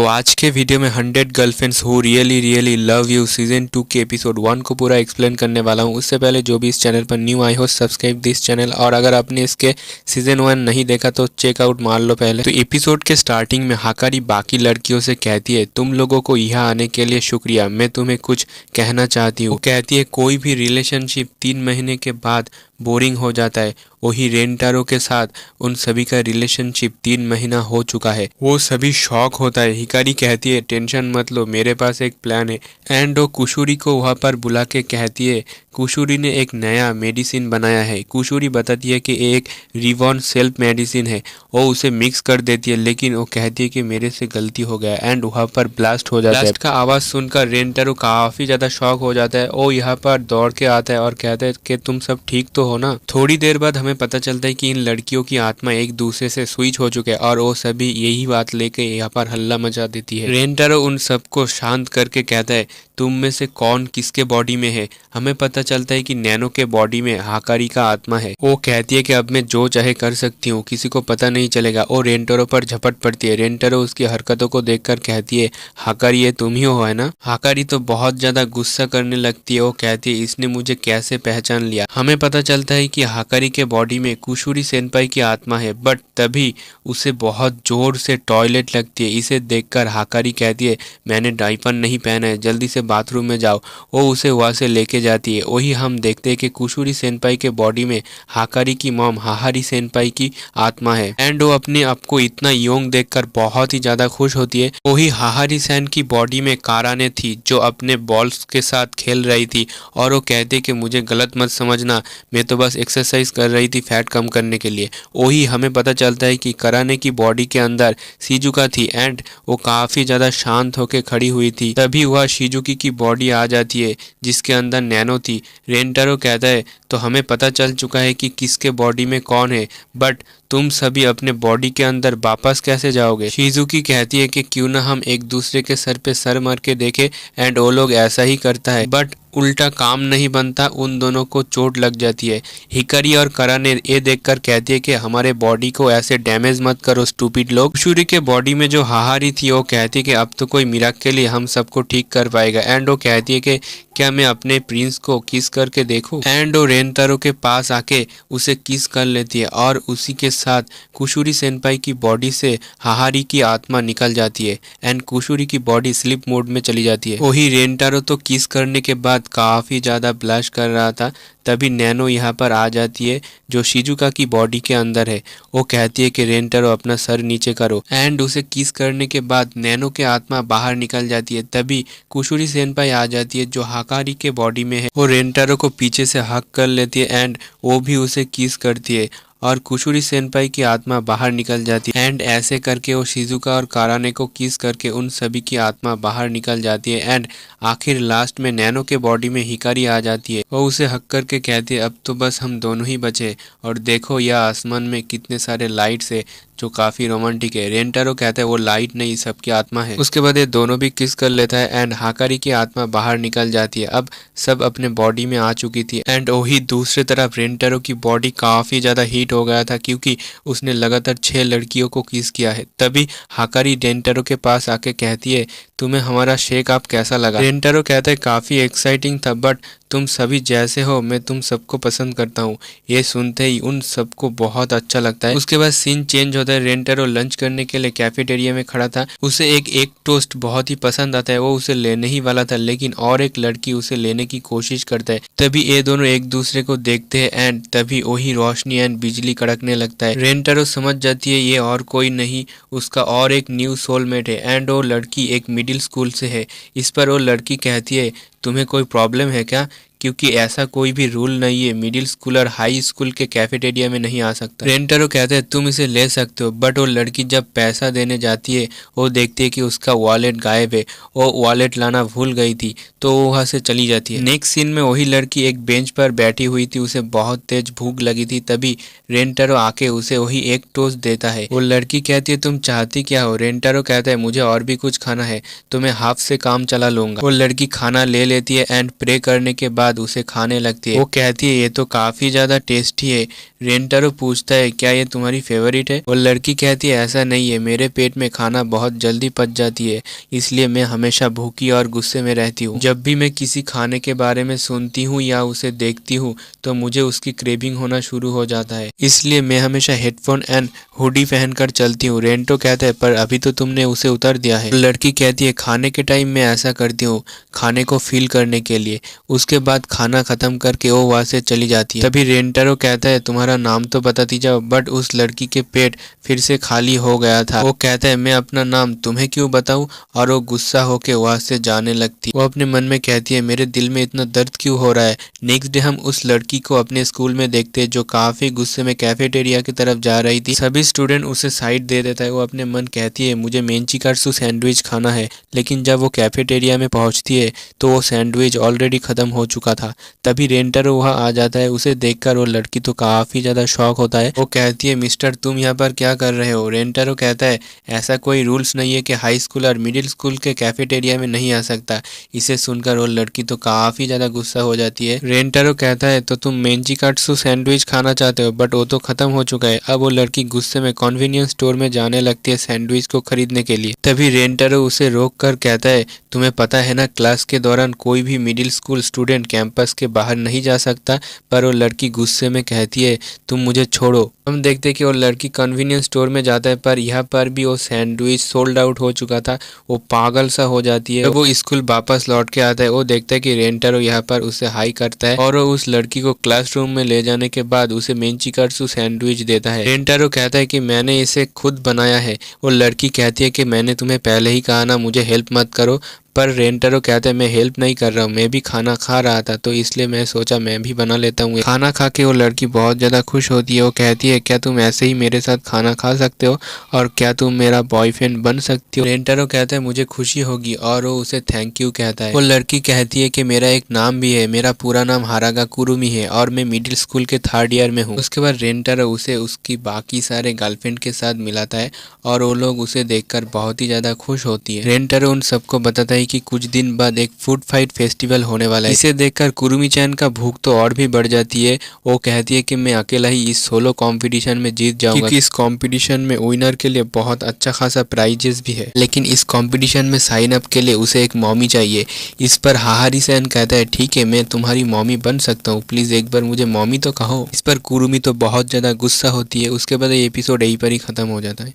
आज के वीडियो में 100 girlfriends who really love you season 2 के एपिसोड 1 को पूरा एक्सप्लेन करने वाला हूँ। उससे पहले जो भी इस चैनल पर न्यू आए हो सब्सक्राइब दिस चैनल, और अगर आपने इसके सीजन 1 नहीं देखा तो चेकआउट मार लो पहले। तो एपिसोड के स्टार्टिंग में हाकारी बाकी लड़कियों से कहती है, तुम लोगों को यहाँ आने के लिए शुक्रिया, मैं तुम्हें कुछ कहना चाहती हूँ। कहती है कोई भी रिलेशनशिप 3 महीने के बाद बोरिंग हो जाता है, वही रेंटारो के साथ उन सभी का रिलेशनशिप 3 महीना हो चुका है। वो सभी शॉक होता है। हिकारी कहती है टेंशन मत लो, मेरे पास एक प्लान है। एंड वो कुशुरी को वहाँ पर बुला के कहती है कुशुरी ने एक नया मेडिसिन बनाया है। कुशुरी बताती है कि एक रिवॉन सेल्फ मेडिसिन है। वो उसे मिक्स कर देती है, लेकिन वो कहती है कि मेरे से गलती हो गया। एंड वहाँ पर ब्लास्ट हो जाता है। ब्लास्ट का आवाज़ सुनकर रेंटारो काफ़ी ज़्यादा शॉक हो जाता है। वो यहाँ पर दौड़ के आता है और कहता है कि तुम सब ठीक तो हो ना। थोड़ी देर बाद हमें पता चलता है कि इन लड़कियों की आत्मा एक दूसरे से स्विच हो चुके हैं और वो सभी यही बात लेके यहाँ पर हल्ला मचा देती है। रेंटारो उन सबको शांत करके कहता है तुम में से कौन किसके बॉडी में है। हमें पता चलता है कि नैनो के बॉडी में हाकारी का आत्मा है। वो कहती है कि अब मैं जो चाहे कर सकती हूँ, किसी को पता नहीं चलेगा। और रेंटारो पर झपट पड़ती है। रेंटारो उसकी हरकतों को देखकर कहती है हाकारी ये तुम ही हो है ना। हाकारी तो बहुत ज्यादा गुस्सा करने लगती है। वो कहती है इसने मुझे कैसे पहचान लिया। हमें पता चलता है कि हाकारी के बॉडी में कुशुरी सेनपाई की आत्मा है, बट तभी उसे बहुत जोर से टॉयलेट लगती है। इसे देखकर हाकारी कहती है मैंने डायपर नहीं पहना है, जल्दी से बाथरूम में जाओ। वो उसे वहां से लेके जाती है। वही हम देखते हैं कि कुशुरी सेनपाई के बॉडी में हाकारी की मॉम हाहारी सेनपाई की आत्मा है। एंड वो अपने आप को इतना यंग देखकर बहुत ही ज्यादा खुश होती है। वही हाहारी सेन की बॉडी में काराने थी जो अपने बॉल्स के साथ खेल रही थी, और वो कहते कि मुझे गलत मत समझना, मैं तो बस एक्सरसाइज कर रही थी फैट कम करने के लिए। वही हमें पता चलता है कि कराने की बॉडी के अंदर शिजुका थी। एंड वो काफी ज्यादा शांत होकर खड़ी हुई थी। तभी वह शिजुकी की बॉडी आ जाती है जिसके अंदर नैनो थी। रेंटारो कहता है तो हमें पता चल चुका है कि किसके बॉडी में कौन है, बट तुम सभी अपने बॉडी के अंदर वापस कैसे जाओगे। शिजुकी कहती है कि क्यों ना हम एक दूसरे के सर पे सर मार के देखे। एंड वो लोग ऐसा ही करता है, बट उल्टा काम नहीं बनता, उन दोनों को चोट लग जाती है। हिकारी और कराने ये देखकर कहती है कि हमारे बॉडी को ऐसे डैमेज मत करो स्टूपिड लोग। कुशुरी के बॉडी में जो हाहारी थी वो कहती है कि अब तो कोई मिराकल ही हम सबको ठीक कर पाएगा। एंड वो कहती है कि क्या मैं अपने प्रिंस को किस करके देखूं। एंड वो रेंटारो के पास आके उसे किस कर लेती है, और उसी के साथ कुशुरी सेनपाई की बॉडी से हाहारी की आत्मा निकल जाती है। एंड कुशुरी की बॉडी स्लिप मोड में चली जाती है। वही रेंटारो तो किस करने के बाद काफी ज्यादा ब्लश कर रहा था। तभी नैनो यहाँ पर आ जाती है जो शिजुका की बॉडी के अंदर है। वो कहती है कि रेंटारो अपना सर नीचे करो। एंड उसे किस करने के बाद नैनो के आत्मा बाहर निकल जाती है। तभी कुशुरी सेनपाई आ जाती है जो हाकारी के बॉडी में है। वो रेंटारो को पीछे से हक कर लेती है एंड वो भी उसे किस करती है, और कुशुरी सेनपाई की आत्मा बाहर निकल जाती है। एंड ऐसे करके वो शिजुका और काराने को किस करके उन सभी की आत्मा बाहर निकल जाती है। एंड आखिर लास्ट में नैनो के बॉडी में हिकारी आ जाती है। वो उसे हक करके कहती है अब तो बस हम दोनों ही बचे, और देखो यह आसमान में कितने सारे लाइट्स है जो काफी रोमांटिक है। रेंटारो कहता है वो लाइट नहीं सबकी आत्मा है। उसके बाद ये दोनों भी किस कर लेता है एंड हाकारी की आत्मा बाहर निकल जाती है। अब सब अपने बॉडी में आ चुकी थी। एंड वही दूसरी तरफ रेंटारो की बॉडी काफी ज्यादा हीट हो गया था क्योंकि उसने लगातार 6 लड़कियों को किस किया है। तभी हाकारी रेंटारो के पास आके कहती है तुम्हें हमारा शेक अप कैसा लगा। रेंटारो कहता है काफी एक्साइटिंग था, बट तुम सभी जैसे हो मैं तुम सबको पसंद करता हूँ। ये सुनते ही उन सबको बहुत अच्छा लगता है। उसके बाद सीन चेंज होता है। रेंटारो लंच करने के लिए कैफेटेरिया में खड़ा था। उसे एक टोस्ट बहुत ही पसंद आता है। वो उसे लेने ही वाला था, लेकिन और एक लड़की उसे लेने की कोशिश करता है। तभी ये दोनों एक दूसरे को देखते हैं एंड तभी वही रोशनी एंड बिजली कड़कने लगता है। रेंटारो समझ जाती है ये और कोई नहीं उसका और एक न्यू सोलमेट है। एंड वो लड़की एक मिडिल स्कूल से है। इस पर वो लड़की कहती है तुम्हें कोई प्रॉब्लम है क्या, क्योंकि ऐसा कोई भी रूल नहीं है मिडिल स्कूल और हाई स्कूल के कैफेटेरिया में नहीं आ सकता। रेंटारो कहते हैं तुम इसे ले सकते हो, बट वो लड़की जब पैसा देने जाती है वो देखती है कि उसका वॉलेट गायब है। वो वॉलेट लाना भूल गई थी तो वो वहाँ से चली जाती है। नेक्स्ट सीन में वही लड़की एक बेंच पर बैठी हुई थी। उसे बहुत तेज भूख लगी थी। तभी रेंटारो आके उसे वही एक टोस्ट देता है। वो लड़की कहती है तुम चाहती क्या हो। रेंटारो कहता है मुझे और भी कुछ खाना है तो मैं हाफ से काम चला लूंगा। वो लड़की खाना ले लेती है एंड प्रे करने के बाद उसे खाने लगती है। वो कहती है ये तो काफी ज्यादा टेस्टी है। रेंटारो पूछता है क्या ये तुम्हारी फेवरेट है। और लड़की कहती है ऐसा नहीं है, मेरे पेट में खाना बहुत जल्दी पच जाती है, इसलिए मैं हमेशा भूखी और गुस्से में रहती हूँ। जब भी मैं किसी खाने के बारे में सुनती हूँ या उसे देखती हूँ तो मुझे उसकी क्रेविंग होना शुरू हो जाता है, इसलिए मैं हमेशा हेडफोन एंड हुडी पहनकर चलती हूँ। रेंटो कहता है पर अभी तो तुमने उसे उतार दिया है। लड़की कहती है खाने के टाइम मैं ऐसा करती हूँ, खाने को फील करने के लिए। उसके बाद खाना खत्म करके वो वहां से चली जाती है। तभी रेंटारो कहता है तुम्हारा नाम तो बताती जाओ। बट उस लड़की के पेट फिर से खाली हो गया था। वो कहता है मैं अपना नाम तुम्हें क्यों बताऊं, और वो गुस्सा होके वहां से जाने लगती। वो अपने मन में कहती है मेरे दिल में इतना दर्द क्यों हो रहा है। नेक्स्ट डे हम उस लड़की को अपने स्कूल में देखते हैं जो काफी गुस्से में कैफेटेरिया की तरफ जा रही थी। सभी स्टूडेंट उसे साइड दे देता है। वो अपने मन कहती है मुझे मेंचीकात्सु सैंडविच खाना है, लेकिन जब वो कैफेटेरिया में पहुंचती है तो वो सैंडविच ऑलरेडी खत्म हो चुका था। तभी रेंटारो वहां आ जाता है। उसे देखकर वो लड़की तो काफी ज्यादा शॉक होता है। वो कहती है मिस्टर तुम यहाँ पर क्या कर रहे हो। रेंटारो कहता है ऐसा कोई रूल्स नहीं है कि हाई स्कूल और मिडिल स्कूल के कैफेटेरिया में नहीं आ सकता। इसे सुनकर वो लड़की तो काफी ज्यादा गुस्सा हो जाती है। रेंटारो कहता है तो तुम मेंचीकात्सु सैंडविच खाना चाहते हो, बट वो तो खत्म हो चुका है। अब वो लड़की गुस्से में कन्वीनियंस स्टोर में जाने लगती है सैंडविच को खरीदने के लिए। तभी रेंटारो उसे रोक कर कहता है तुम्हें पता है ना क्लास के दौरान कोई भी मिडिल स्कूल स्टूडेंट कैंपस के बाहर नहीं जा सकता। पर वो लड़की गुस्से में कहती है तुम मुझे छोड़ो। हम देखते हैं कि वो लड़की कन्वीनियंस स्टोर में जाता है, पर यहाँ पर भी वो सैंडविच सोल्ड आउट हो चुका था। वो पागल सा हो जाती है। जब वो स्कूल वापस लौट के आता है वो देखता है कि रेंटारो यहाँ पर उसे हाई करता है और वो उस लड़की को क्लासरूम में ले जाने के बाद उसे मेंचीकात्सु सैंडविच देता है। रेंटारो कहता है कि मैंने इसे खुद बनाया है। वो लड़की कहती है कि मैंने तुम्हें पहले ही कहा ना मुझे हेल्प मत करो। पर रेंटारो कहता है मैं हेल्प नहीं कर रहा हूँ, मैं भी खाना खा रहा था तो इसलिए मैं सोचा मैं भी बना लेता हूँ। खाना खा के वो लड़की बहुत ज़्यादा खुश होती है। वो कहती है क्या तुम ऐसे ही मेरे साथ खाना खा सकते हो और क्या तुम मेरा बॉयफ्रेंड बन सकती हो। रेंटारो कहता है मुझे खुशी होगी और वो उसे थैंक यू कहता है। वो लड़की कहती है कि मेरा एक नाम भी है, मेरा पूरा नाम हारागा कुरुमी है और मैं मिडिल स्कूल के 3rd ईयर में हूँ। उसके बाद रेंटारो उसे उसकी बाकी सारे गर्लफ्रेंड के साथ मिलाता है और वो लोग उसे देखकर बहुत ही ज़्यादा खुश होती है। रेंटारो उन सबको बताता है कि कुछ दिन बाद एक फूड फाइट फेस्टिवल होने वाला है। इसे देखकर कुरुमी चैन का भूख तो और भी बढ़ जाती है। वो कहती है कि मैं अकेला ही इस सोलो कंपटीशन में जीत जाऊंगा, क्योंकि इस कंपटीशन में विनर के लिए बहुत अच्छा खासा प्राइजेस भी है। लेकिन इस कंपटीशन में साइन अप के लिए उसे एक मॉमी चाहिए। इस पर हाहारी सैन कहता है ठीक है मैं तुम्हारी मॉमी बन सकता हूँ, प्लीज एक बार मुझे मॉमी तो कहो। इस पर कुरुमी तो बहुत ज्यादा गुस्सा होती है। उसके बाद ये एपिसोड यहीं पर ही खत्म हो जाता है।